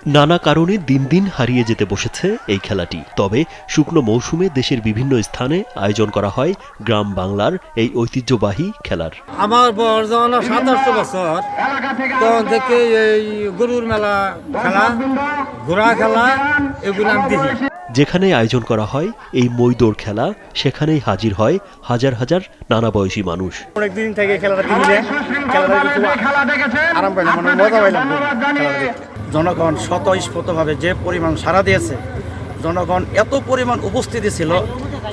নানা কারণে দিন দিন হারিয়ে যেতে বসেছে এই খেলাটি। তবে শুকনো মৌসুমে দেশের বিভিন্ন স্থানে আয়োজন করা হয় গ্রাম বাংলার এই ঐতিহ্যবাহী খেলার। আমার বয়স যখন 27 বছর, তখন থেকে এই গরুর মেলা খেলা, ঘোড়া খেলা এগুলো আমি দেখি। যেখানে আয়োজন করা হয় এই মই দৌড় খেলা, সেখানেই হাজির হয় হাজার হাজার নানা বয়সী মানুষ। অনেকদিন থেকে খেলাটা কিনে আরাম পাইলাম, মানে মজা পাইলাম। জনগণ স্বতঃস্ফূর্তভাবে যে পরিমাণ সাড়া দিয়েছে, জনগণ এত পরিমাণ উপস্থিতি ছিল,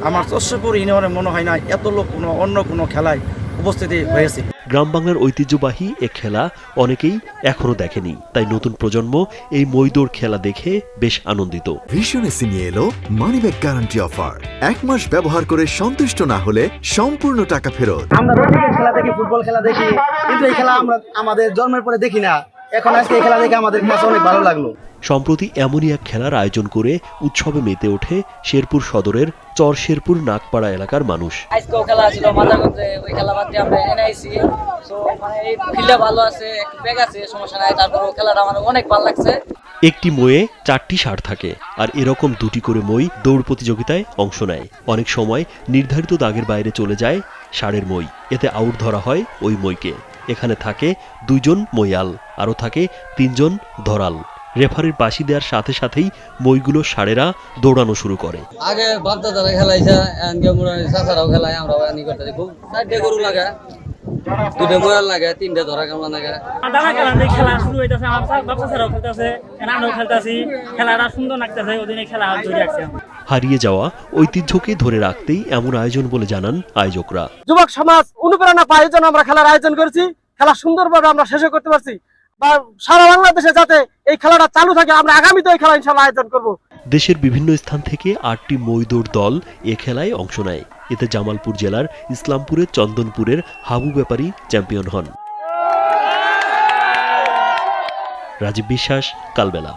আমার চশ্বরপুর ইউনিয়নে মনে হয় না এত লোক অন্য কোনো খেলায় উপস্থিতি হয়েছে। গ্রাম বাংলার ঐতিহ্যবাহী এ খেলা অনেকেই এখনো দেখেনি, তাই নতুন প্রজন্ম এই মই দৌড় খেলা দেখে বেশ আনন্দিত। ভীষণ এসে নিয়ে এলো মানি ব্যাক গ্যারান্টি অফার। 1 মাস ব্যবহার করে সন্তুষ্ট না হলে সম্পূর্ণ টাকা ফেরত। আমরা ক্রিকেট খেলা দেখি, ফুটবল খেলা দেখি, কিন্তু এই খেলা আমরা আমাদের জন্মের পরে দেখি না। এখন আজকে এই খেলা দেখে আমাদের কাছে অনেক ভালো লাগলো। সম্প্রতি এমনই এক খেলার আয়োজন করে উৎসবে মেতে ওঠে শেরপুর সদরের চর শেরপুর নাগপাড়া এলাকার মানুষ। আজকেও খেলা ছিল, মজা করতে ওই খেলা বাদ দিয়ে আমরা এনআইসি, তো মানে এই ফিল্ডটা ভালো আছে, একটু ব্যাগ আছে, সমস্যা নাই। তারপর খেলাটা আমার অনেক ভালো লাগছে। একটি মইয়ে 4টি ষাঁড় থাকে, আর এরকম 2টি করে মই দৌড় প্রতিযোগিতায় অংশ নেয়। অনেক সময় নির্ধারিত দাগের বাইরে চলে যায় ষাঁড়ের মই, এতে আউট ধরা হয় ওই মইকে। এখানে থাকে 2 জন মইয়াল, আরও থাকে 3 জন ধরাল। রেফারির বাঁশি দেওয়ার সাথে সাথেই মইগুলো ষাঁড়েরা দৌড়ানো শুরু করে। আগে বাচ্চারা খেলাইছে, চাচারাও খেলায়, আমরাও এনি করতে খুব 4টে গরু লাগে, 2টে ময়াল লাগে, 3টে ধরা কামলা লাগে। দাদা খেলা শুরু হইতেছে, আমার বাচ্চারাও খেলতেছে, আমরাও খেলতেছি, খেলাটা সুন্দর লাগতেছে। ওদিনে খেলা ধরে রাখছে। হারিয়ে যাওয়া ঐতিহ্যকে ধরে রাখতেই এমন আয়োজন বলে জানান আয়োজকরা। যুবক সমাজ অনুপ্রেরণা পায়, এই জন্য আমরা খেলার আয়োজন করেছি। খেলা সুন্দরভাবে আমরা শেষ করতে পারছি, বা সারা বাংলাদেশে যাতে এই খেলাটা চালু থাকে, আমরা আগামীতে এই খেলা ইনশাআল্লাহ আয়োজন করব। দেশের বিভিন্ন স্থান থেকে 8টি মই দৌড় দল এ খেলায় অংশ নেয়। এতে জামালপুর জেলার ইসলামপুরের চন্দনপুরের হাবু ব্যাপারী চ্যাম্পিয়ন হন। রাজীব বিশ্বাস, কালবেলা।